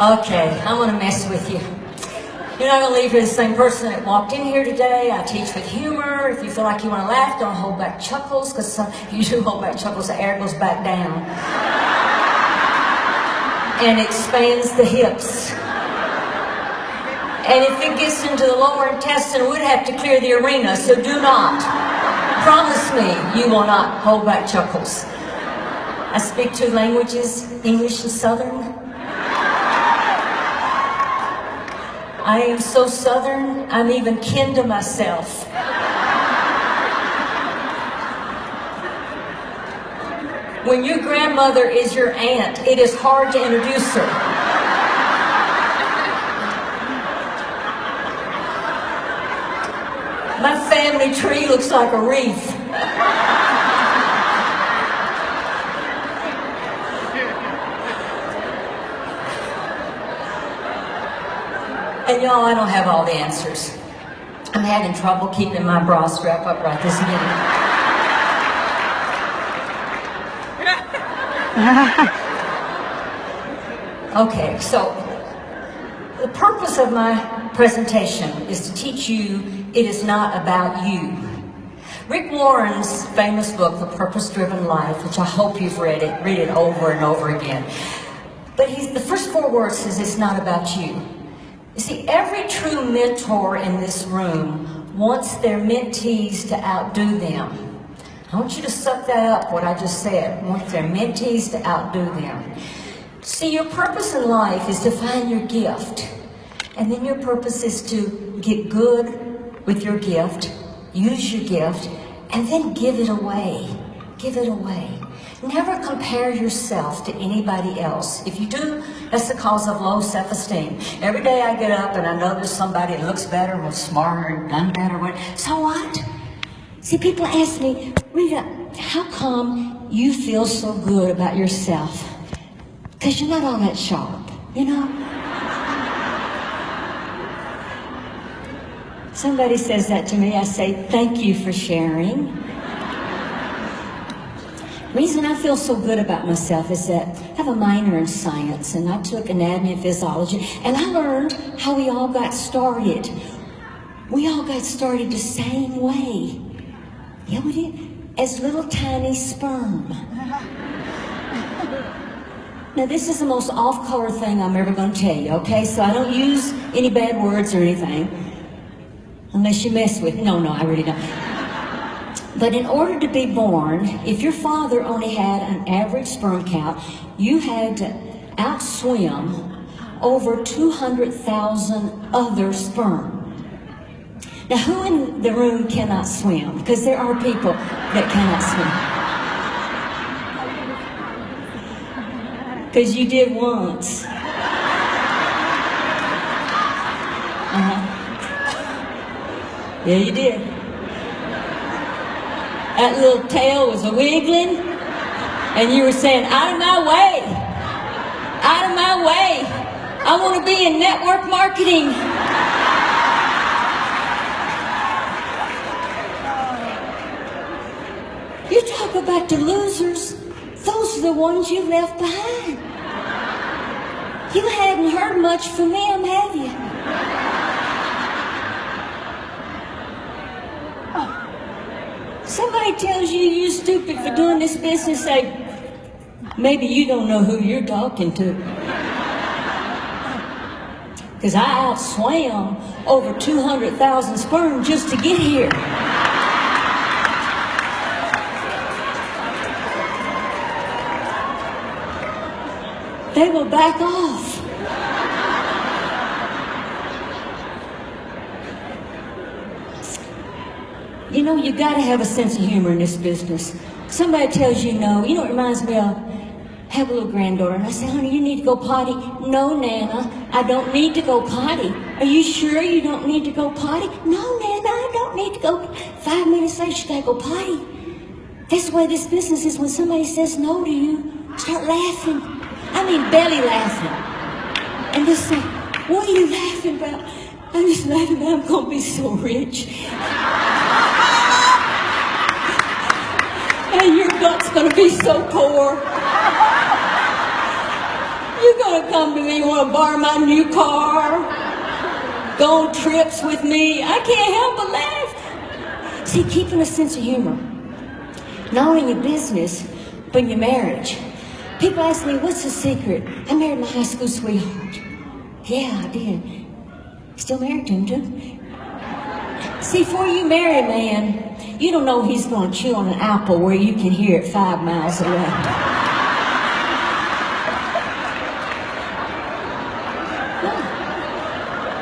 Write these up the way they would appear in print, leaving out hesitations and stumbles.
Okay, I'm going to mess with you. You're not going to leave here the same person that walked in here today. I teach with humor. If you feel like you want to laugh, don't hold back chuckles, because if you do hold back chuckles, the air goes back down and expands the hips. And if it gets into the lower intestine, we'd have to clear the arena, so do not. Promise me you will not hold back chuckles. I speak 2 languages, English and Southern. I am so Southern, I'm even kin to myself. When your grandmother is your aunt, it is hard to introduce her. My family tree looks like a wreath. And y'all, I don't have all the answers. I'm having trouble keeping my bra strap up right this minute. Okay, so the purpose of my presentation is to teach you it is not about you. Rick Warren's famous book, The Purpose-Driven Life, which I hope you've read it over and over again. But the first 4 words says it's not about you. You see, every true mentor in this room wants their mentees to outdo them. I want you to suck that up, what I just said. Want their mentees to outdo them. See, your purpose in life is to find your gift. And then your purpose is to get good with your gift, use your gift, and then give it away. Give it away. Never compare yourself to anybody else. If you do, that's the cause of low self-esteem. Every day I get up and I know there's somebody that looks better, or smarter, and done better. So what? See, people ask me, Rita, how come you feel so good about yourself? Because you're not all that sharp, you know? Somebody says that to me, I say, thank you for sharing. The reason I feel so good about myself is that I have a minor in science, and I took anatomy and physiology, and I learned how we all got started. We all got started the same way. Yeah, we did. As little tiny sperm. Now, this is the most off-color thing I'm ever going to tell you, okay? So I don't use any bad words or anything, unless you mess with me. No, I really don't. But in order to be born, if your father only had an average sperm count, you had to outswim over 200,000 other sperm. Now, who in the room cannot swim? Because there are people that cannot swim. Because you did once. Yeah, you did. That little tail was a-wiggling, and you were saying, out of my way, out of my way. I want to be in network marketing. You talk about the losers. Those are the ones you left behind. You hadn't heard much from them, have you? Somebody tells you you're stupid for doing this business, say, maybe you don't know who you're talking to. Because I outswam over 200,000 sperm just to get here. They will back off. You know, you got to have a sense of humor in this business. Somebody tells you no. You know, it reminds me of, I have a little granddaughter, and I say, honey, you need to go potty. No, Nana, I don't need to go potty. Are you sure you don't need to go potty? No, Nana, I don't need to go. 5 minutes later, she got to go potty. That's the way this business is. When somebody says no to you, start laughing. I mean, belly laughing. And just say, what are you laughing about? I'm just laughing about I'm going to be so rich. And your gut's going to be so poor. You're going want to come to me, want to borrow my new car, go on trips with me. I can't help but laugh. See, keeping a sense of humor, not only in your business, but in your marriage. People ask me, what's the secret? I married my high school sweetheart. Yeah, I did. Still married to him, too. See, before you marry a man, you don't know he's going to chew on an apple where you can hear it 5 miles away.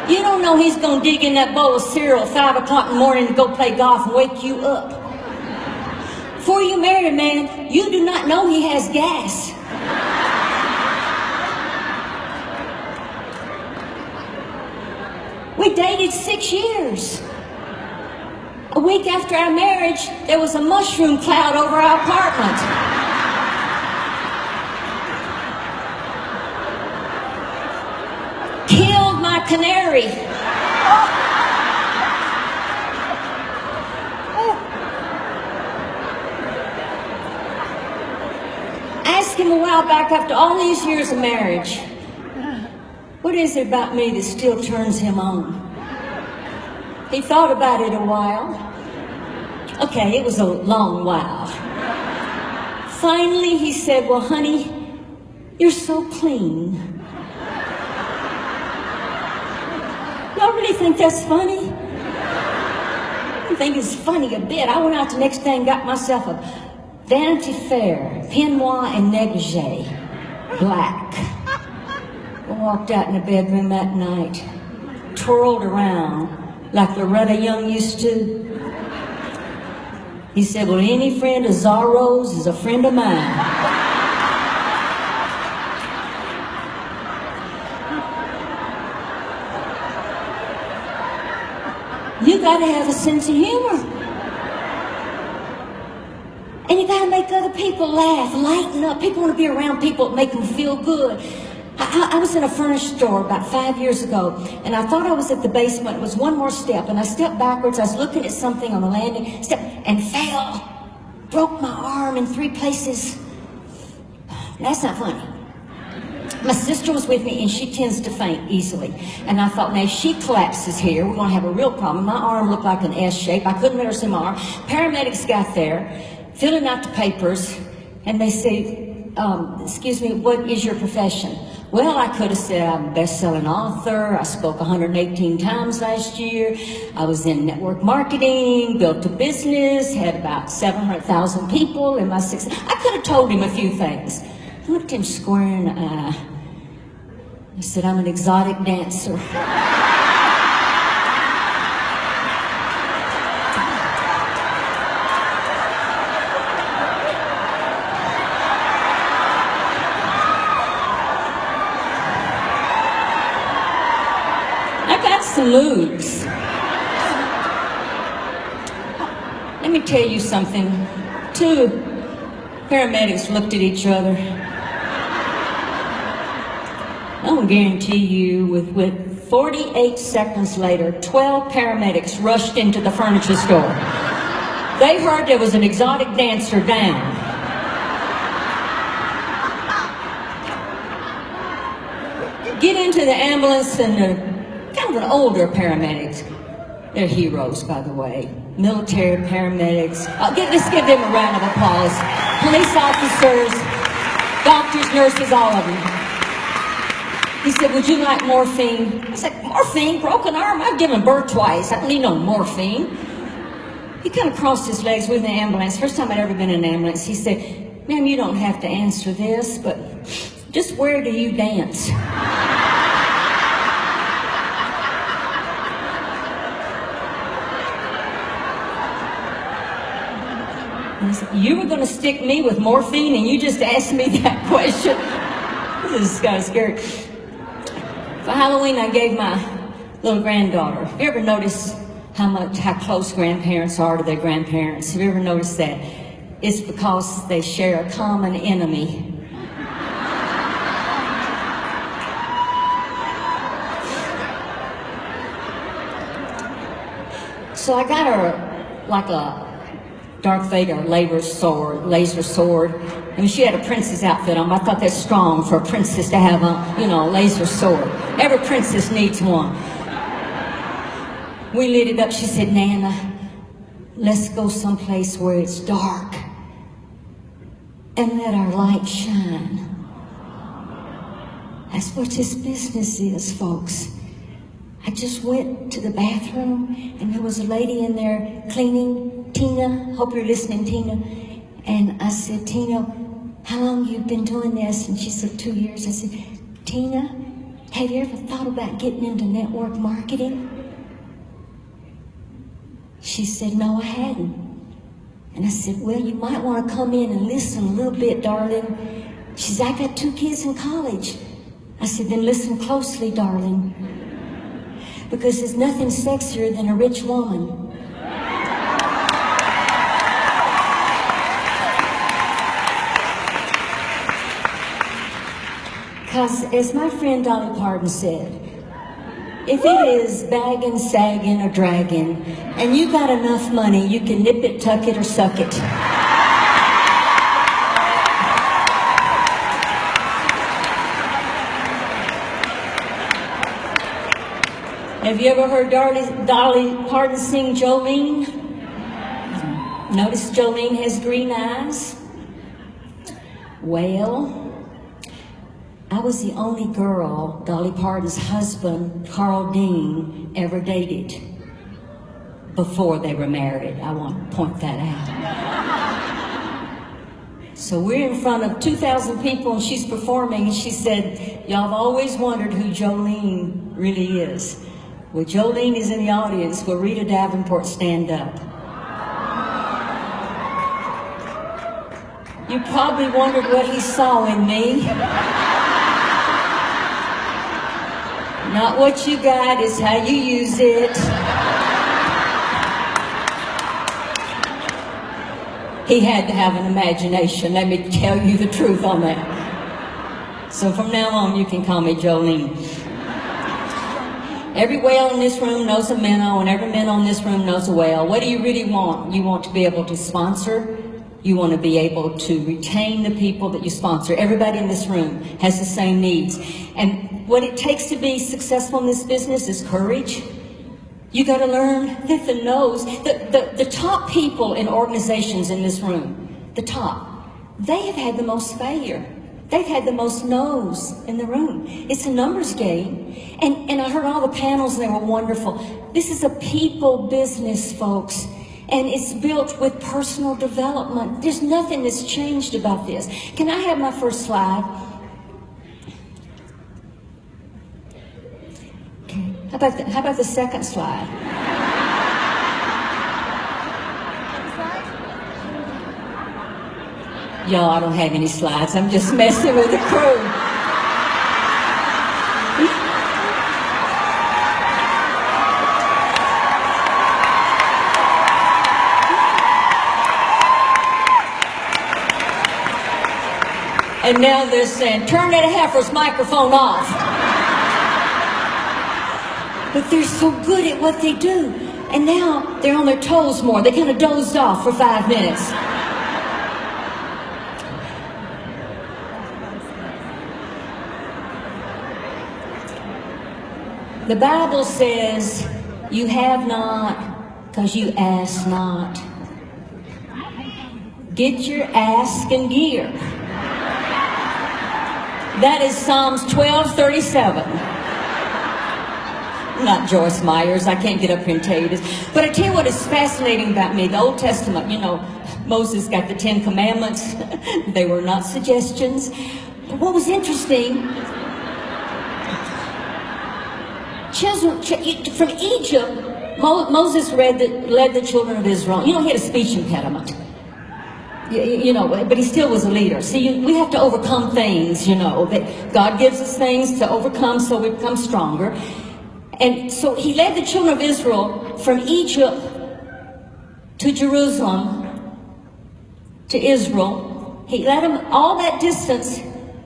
You don't know he's going to dig in that bowl of cereal at 5 o'clock in the morning to go play golf and wake you up. Before you marry a man, you do not know he has gas. We dated 6 years. A week after our marriage, there was a mushroom cloud over our apartment. Killed my canary. I asked him a while back, after all these years of marriage, what is it about me that still turns him on? He thought about it a while. Okay, it was a long while. Finally, he said, well, honey, you're so clean. Y'all really think that's funny? I think it's funny a bit. I went out the next day and got myself a Vanity Fair, peignoir and negligee, black. I walked out in the bedroom that night, twirled around like Loretta Young used to. He said, well, any friend of Zorro's is a friend of mine. You gotta have a sense of humor. And you gotta make other people laugh, lighten up. People want to be around people that make them feel good. I was in a furniture store about 5 years ago, and I thought I was at the basement. It was one more step, and I stepped backwards. I was looking at something on the landing, and fell. Broke my arm in 3 places. That's not funny. My sister was with me, and she tends to faint easily. And I thought, now if she collapses here, we're going to have a real problem. My arm looked like an S shape. I couldn't let her see my arm. Paramedics got there, filling out the papers, and they said, excuse me, what is your profession? Well, I could have said I'm a best-selling author. I spoke 118 times last year. I was in network marketing, built a business, had about 700,000 people in my 6. I could have told him a few things. I looked him square in the eye. I said, I'm an exotic dancer. Some moves. Let me tell you something. 2 paramedics looked at each other. I'm gonna guarantee you, with 48 seconds later, 12 paramedics rushed into the furniture store. They heard there was an exotic dancer down. Get into the ambulance, and kind of an older paramedics. They're heroes, by the way. Military paramedics. Let's give them a round of applause. Police officers, doctors, nurses, all of them. He said, would you like morphine? I said, morphine? Broken arm? I've given birth twice. I don't need no morphine. He kind of crossed his legs with the ambulance. First time I'd ever been in an ambulance. He said, ma'am, you don't have to answer this, but just where do you dance? You were going to stick me with morphine and you just asked me that question? This is kind of scary. For Halloween, I gave my little granddaughter. Have you ever noticed how close grandparents are to their grandparents? Have you ever noticed that? It's because they share a common enemy. So I got her like a Darth Vader laser sword. I mean, she had a princess outfit on. I thought that's strong for a princess to have a, you know, laser sword. Every princess needs one. We lit it up. She said, Nana, let's go someplace where it's dark and let our light shine. That's what this business is, folks. I just went to the bathroom and there was a lady in there cleaning. Tina, hope you're listening, Tina. And I said, Tina, how long you been doing this? And she said, 2 years. I said, Tina, have you ever thought about getting into network marketing? She said, no, I hadn't. And I said, well, you might want to come in and listen a little bit, darling. She said, I got 2 kids in college. I said, then listen closely, darling. Because there's nothing sexier than a rich woman. Because as my friend Dolly Parton said, if it is bagging, sagging, or dragging, and you got enough money, you can nip it, tuck it, or suck it. Have you ever heard Dolly Parton sing Jolene? Notice Jolene has green eyes. Well, I was the only girl Dolly Parton's husband, Carl Dean, ever dated before they were married. I want to point that out. So we're in front of 2,000 people and she's performing and she said, y'all have always wondered who Jolene really is. Well, Jolene is in the audience. Will Rita Davenport stand up? You probably wondered what he saw in me. Not what you got, it's how you use it. He had to have an imagination. Let me tell you the truth on that. So from now on, you can call me Jolene. Every whale in this room knows a minnow, and every minnow in this room knows a whale. What do you really want? You want to be able to sponsor. You want to be able to retain the people that you sponsor. Everybody in this room has the same needs. And what it takes to be successful in this business is courage. You got to learn that the no's, the top people in organizations in this room, the top, they have had the most failure. They've had the most no's in the room. It's a numbers game. And I heard all the panels and they were wonderful. This is a people business, folks. And it's built with personal development. There's nothing that's changed about this. Can I have my first slide? Okay. How about the second slide? Y'all, I don't have any slides. I'm just messing with the crew. And now they're saying, turn that heifer's microphone off. But they're so good at what they do. And now they're on their toes more. They kind of dozed off for 5 minutes. The Bible says, you have not because you ask not. Get your ask in gear. That is Psalms 12:37. Not Joyce Myers. I can't get up here and tell you this. But I tell you what is fascinating about me. The Old Testament, you know, Moses got the 10 Commandments. They were not suggestions. But what was interesting, from Egypt, Moses led the children of Israel. You know, he had a speech impediment. You know, but he still was a leader. See, we have to overcome things, you know, that God gives us things to overcome so we become stronger. And so he led the children of Israel from Egypt to Jerusalem, to Israel. He led them all that distance.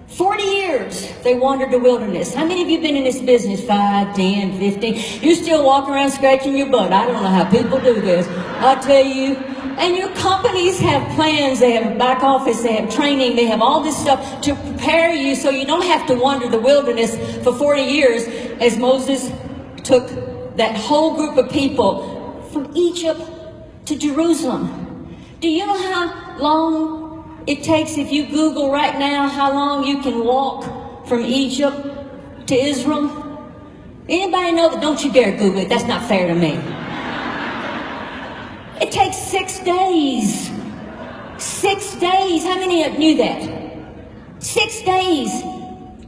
40 years they wandered the wilderness. How many of you been in this business? 5, 10, 15? You're still walking around scratching your butt. I don't know how people do this. I tell you, And your companies have plans, they have back office, they have training, they have all this stuff to prepare you so you don't have to wander the wilderness for 40 years as Moses took that whole group of people from Egypt to Jerusalem. Do you know how long it takes if you Google right now how long you can walk from Egypt to Israel? Anybody know that? Don't you dare Google it. That's not fair to me. It takes 6 days. 6 days. How many of you knew that? 6 days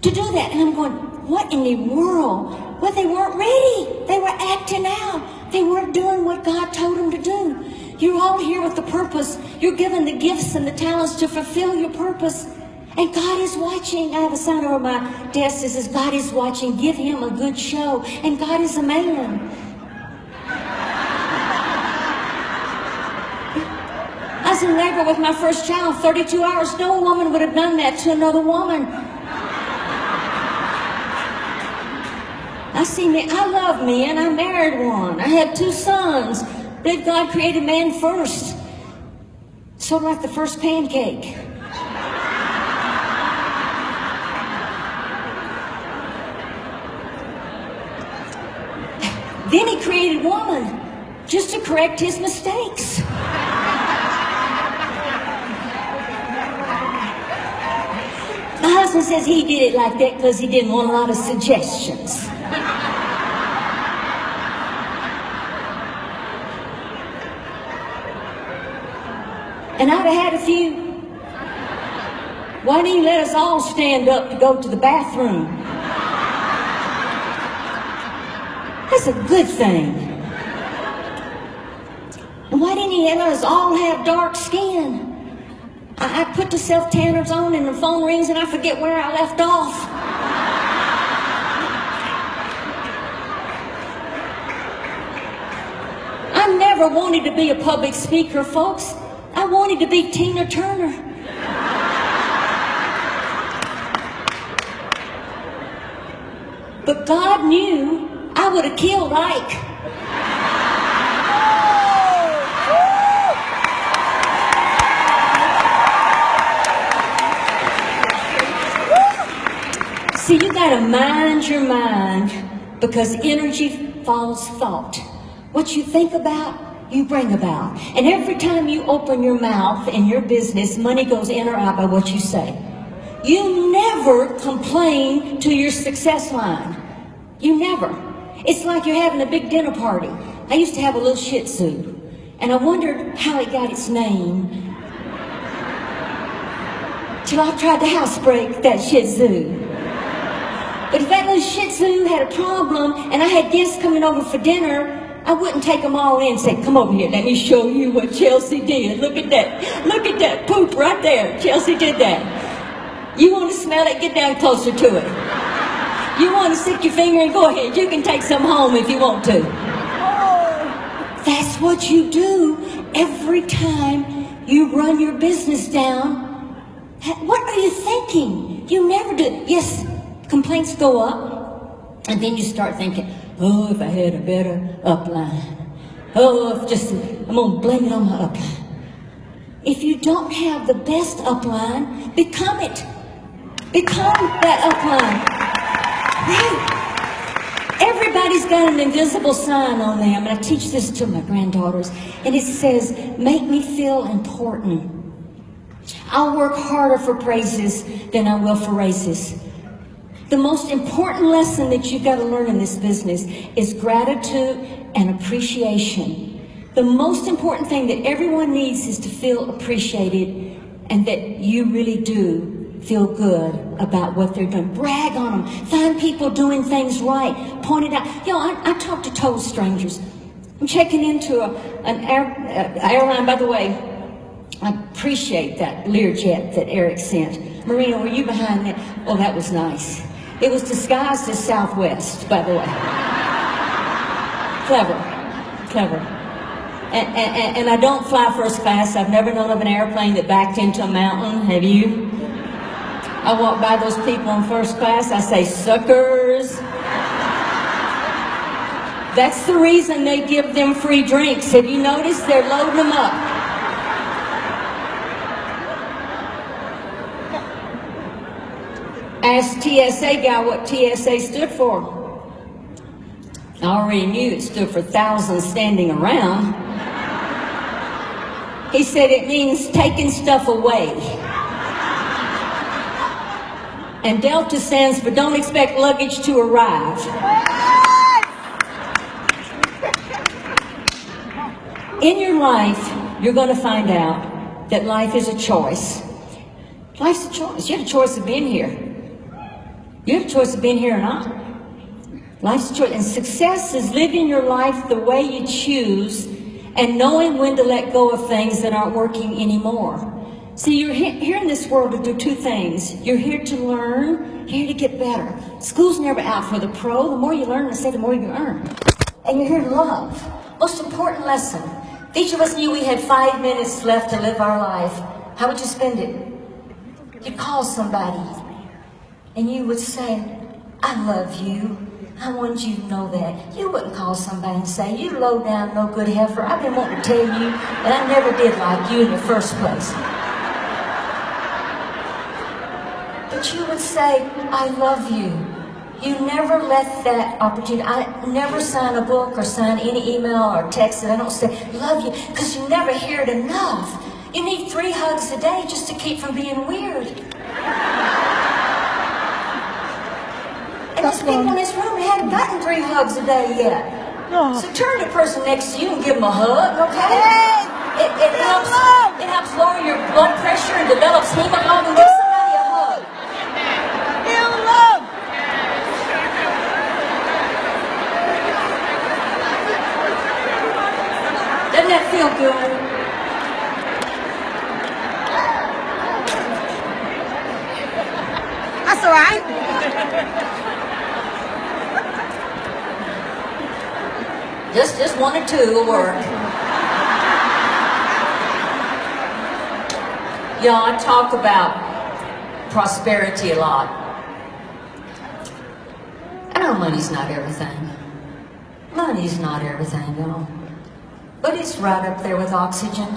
to do that. And I'm going, what in the world? Well, they weren't ready. They were acting out. They weren't doing what God told them to do. You're all here with the purpose. You're given the gifts and the talents to fulfill your purpose. And God is watching. I have a sign over my desk that says, God is watching. Give him a good show. And God is a man. I was in labor with my first child, 32 hours. No woman would have done that to another woman. I love men. I married one. I have 2 sons. I believe God created man first. Sort of like the first pancake. Then he created woman just to correct his mistakes. My husband says he did it like that because he didn't want a lot of suggestions. And I'd have had a few. Why didn't he let us all stand up to go to the bathroom? That's a good thing. And why didn't he let us all have dark skin? I put the self-tanners on and the phone rings and I forget where I left off. I never wanted to be a public speaker, folks. I wanted to be Tina Turner. But God knew I would have killed Ike. See, you gotta mind your mind because energy follows thought. What you think about, you bring about. And every time you open your mouth in your business, money goes in or out by what you say. You never complain to your success line. You never. It's like you're having a big dinner party. I used to have a little Shih Tzu, and I wondered how it got its name. Till I tried to housebreak that Shih Tzu. But if that little Shih Tzu had a problem, and I had guests coming over for dinner, I wouldn't take them all in and say, come over here, let me show you what Chelsea did. Look at that. Look at that poop right there. Chelsea did that. You want to smell it? Get down closer to it. You want to stick your finger in? Go ahead. You can take some home if you want to. That's what you do every time you run your business down. What are you thinking? You never do. Yes, complaints go up, and then you start thinking, oh, if I had a better upline. Oh, I'm going to blame it on my upline. If you don't have the best upline, become it. Become that upline. Right. Everybody's got an invisible sign on them, and I teach this to my granddaughters, and it says, make me feel important. I'll work harder for praises than I will for raises. The most important lesson that you've got to learn in this business is gratitude and appreciation. The most important thing that everyone needs is to feel appreciated and that you really do feel good about what they're doing. Brag on them. Find people doing things right. Point it out. You know, I talk to total strangers. I'm checking into an airline. By the way, I appreciate that Learjet that Eric sent. Marina, were you behind that? Oh, that was nice. It was disguised as Southwest, by the way. Clever. And I don't fly first class. I've never known of an airplane that backed into a mountain. Have you? I walk by those people in first class. I say, suckers. That's the reason they give them free drinks. Have you noticed? They're loading them up. TSA guy what TSA stood for. I already knew it stood for thousands standing around. He said it means taking stuff away. And Delta stands for don't expect luggage to arrive. In your life, you're going to find out that life is a choice. Life's a choice. You have a choice of being here. You have a choice of being here or not. Life's a choice. And success is living your life the way you choose and knowing when to let go of things that aren't working anymore. See, you're here in this world to do two things. You're here to learn, here to get better. School's never out for the pro. The more you learn, the more you earn. And you're here to love. Most important lesson. If each of us knew we had 5 minutes left to live our life, how would you spend it? You'd call somebody and you would say, I love you. I want you to know that. You wouldn't call somebody and say, you low down, no good heifer. I've been wanting to tell you that I never did like you in the first place. But you would say, I love you. You never let that opportunity. I never sign a book or sign any email or text that I don't say, love you, because you never hear it enough. You need 3 hugs a day just to keep from being weird. And these people in this room haven't gotten 3 hugs a day yet. No. So turn to the person next to you and give them a hug, okay? It helps lower your blood pressure and develops hemoglobin. Give somebody a hug. Feel love. Doesn't that feel good? That's all right. Just 1 or 2 will work. Y'all, I talk about prosperity a lot. I know money's not everything. Money's not everything, y'all. But it's right up there with oxygen.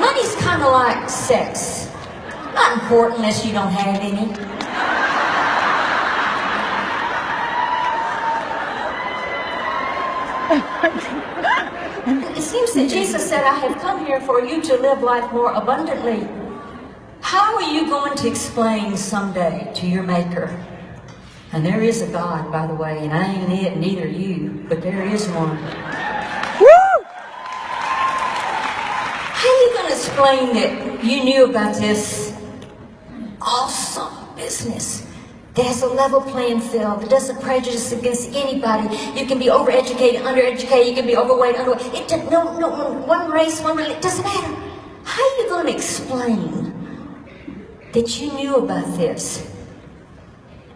Money's kind of like sex. Not important unless you don't have any. It seems that Jesus said, I have come here for you to live life more abundantly. How are you going to explain someday to your Maker? And there is a God, by the way, and I ain't it, neither are you, but there is one. Woo! How are you going to explain that you knew about this awesome business that has a level playing field, that doesn't prejudice against anybody? You can be overeducated, undereducated, you can be overweight, underweight. It doesn't, no, one race, one religion, it doesn't matter. How are you going to explain that you knew about this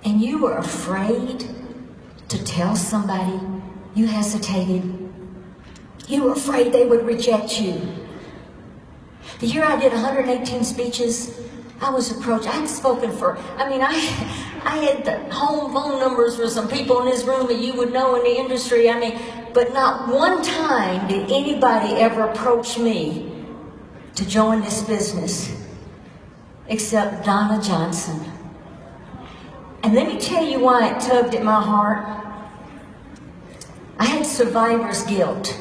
and you were afraid to tell somebody? You hesitated. You were afraid they would reject you. The year I did 118 speeches, I was approached. I had spoken for, I had the home phone numbers for some people in this room that you would know in the industry. But not one time did anybody ever approach me to join this business except Donna Johnson. And let me tell you why it tugged at my heart. I had survivor's guilt.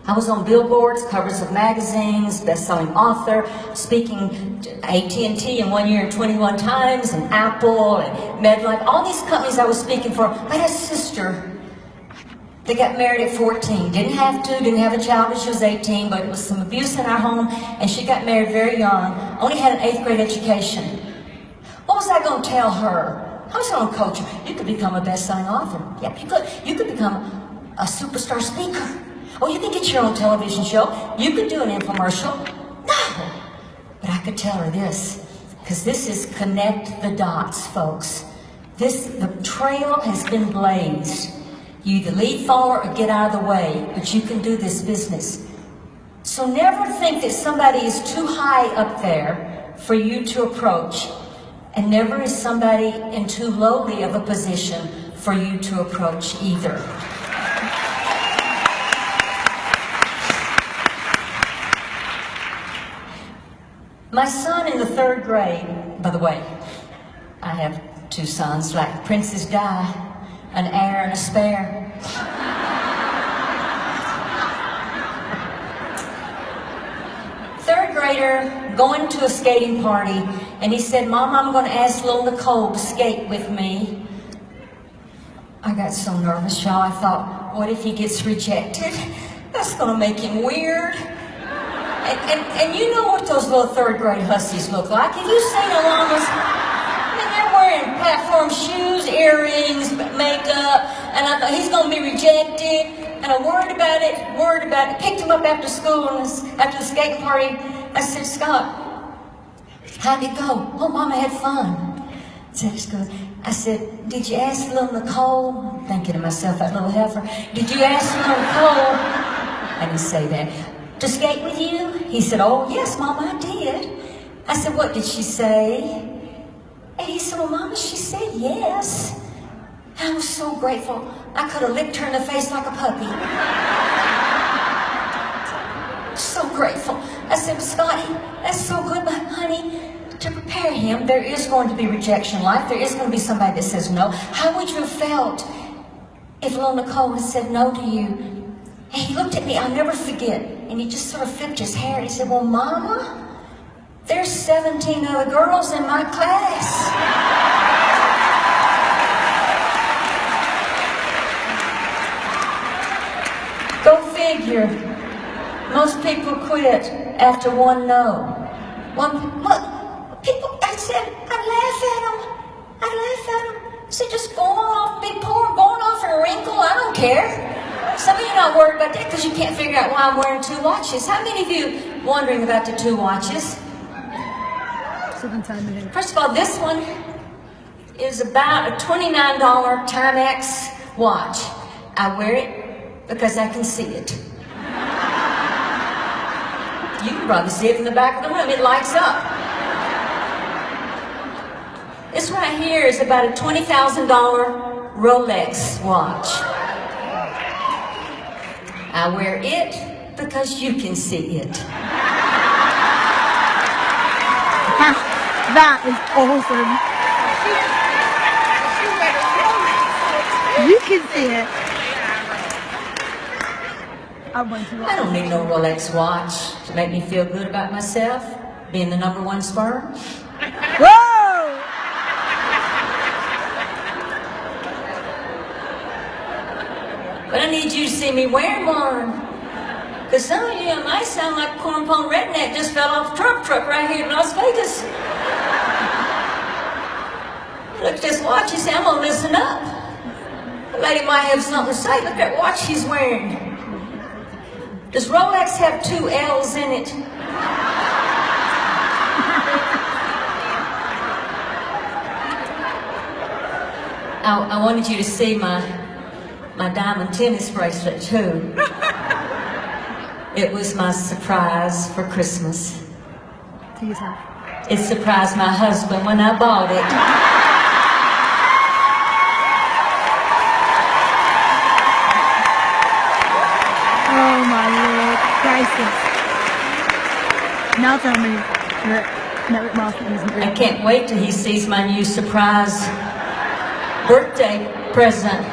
I was on billboards, covers of magazines, best-selling author, speaking to AT&T in 1 year 21 times, and Apple, and MedLife, all these companies I was speaking for. I had a sister that got married at 14. Didn't have a child when she was 18, but it was some abuse in our home, and she got married very young, only had an 8th grade education. What was I going to tell her? I was going to coach her. You could become a best-selling author. Yep, you could. You could become a superstar speaker. Or you could get your own television show. You could do an infomercial. No. But I could tell her this, because this is connect the dots, folks. The trail has been blazed. You either lead forward or get out of the way, but you can do this business. So never think that somebody is too high up there for you to approach, and never is somebody in too lowly of a position for you to approach either. My son in the 3rd grade, by the way, I have 2 sons, like Princess Di, an heir and a spare. Third grader going to a skating party, and he said, "Mom, I'm going to ask little Nicole to skate with me." I got so nervous, y'all. I thought, what if he gets rejected? That's going to make him weird. And you know what those little 3rd grade hussies look like. Have you seen the llamas? I mean, they're wearing platform shoes, earrings, makeup, and I thought he's going to be rejected. And I worried about it. Picked him up after school, and after the skating party, I said, "Scott, how'd it go?" "Oh, Mom, I had fun." I said, "It's good." I said, "Did you ask little Nicole?" I'm thinking to myself, that little heifer. "Did you ask little Nicole?" I didn't say that. "To skate with you?" He said, "Oh, yes, Mom, I did." I said, "What did she say?" And he said, "Well, Mama, she said yes." I was so grateful. I could have licked her in the face like a puppy. So grateful. I said, "Scotty, that's so good, but honey, to prepare him, there is going to be rejection in life. There is going to be somebody that says no. How would you have felt if little Nicole had said no to you?" And he looked at me, I'll never forget, and he just sort of flipped his hair, and he said, "Well, Mama, there's 17 other girls in my class." Go figure. Most people quit after one no. People, I said, I'd laugh at them. I said, "Just going off, big poor, going off in a wrinkle, I don't care." Some of you are not worried about that because you can't figure out why I'm wearing 2 watches. How many of you wondering about the 2 watches? First of all, this one is about a $29 Timex watch. I wear it because I can see it. You can probably see it in the back of the room. It lights up. This right here is about a $20,000 Rolex watch. I wear it because you can see it. That is awesome. You can see it. I don't need no Rolex watch to make me feel good about myself, being the #1 sperm. Whoa! But I need you to see me wearing one. Because some of you might sound like a corn-pone redneck just fell off a Trump truck right here in Las Vegas. Look at this watch, you say, "I'm going to listen up." The lady might have something to say. Look at that watch he's wearing. Does Rolex have 2 L's in it? I wanted you to see my diamond tennis bracelet too. It was my surprise for Christmas. It surprised my husband when I bought it. Oh my Lord, priceless. Now tell me that network marketing isn't real. I can't wait till he sees my new surprise birthday present.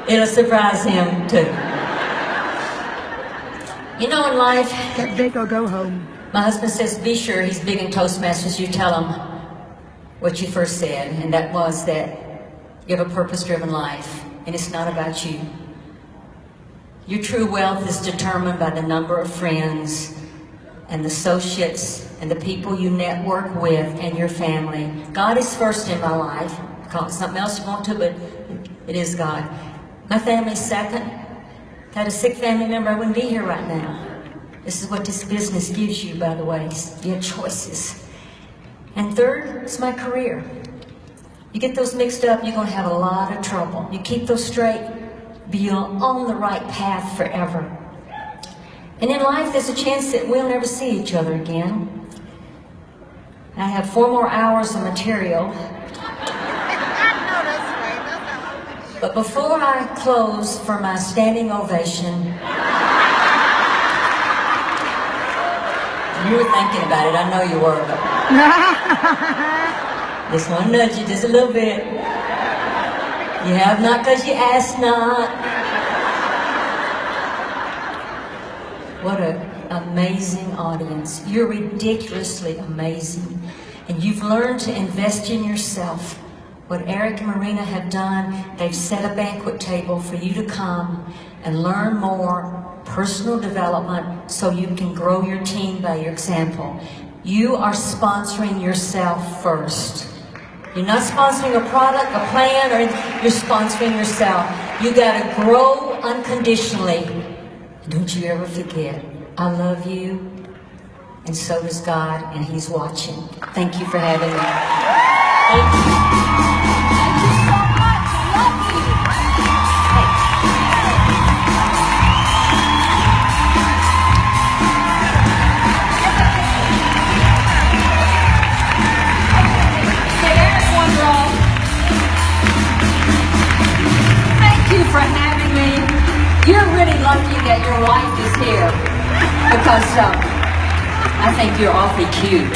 It'll surprise him too. You know, in life, Get big or go home. my husband says, be sure he's big in Toastmasters. You tell him what you first said, and that was that you have a purpose-driven life, and it's not about you. Your true wealth is determined by the number of friends and associates and the people you network with and your family. God is first in my life. Call it something else you want to, but it is God. My family's second. If I had a sick family member, I wouldn't be here right now. This is what this business gives you, by the way. You have choices. And third is my career. You get those mixed up, you're going to have a lot of trouble. You keep those straight, be on the right path forever. And in life, there's a chance that we'll never see each other again. I have 4 more hours of material. But before I close for my standing ovation, You were thinking about it. I know you were. But just want to nudge you just a little bit. You have not because you asked not. What an amazing audience. You're ridiculously amazing. And you've learned to invest in yourself. What Eric and Marina have done, they've set a banquet table for you to come and learn more personal development so you can grow your team by your example. You are sponsoring yourself first. You're not sponsoring a product, a plan, or you're sponsoring yourself. You got to grow unconditionally. Don't you ever forget, I love you, and so does God, and He's watching. Thank you for having me. Thank you. Thank you so much. I love you. Hey, Eric, one row. Thank you for having me. You're really lucky that your wife is here because I think you're awfully cute.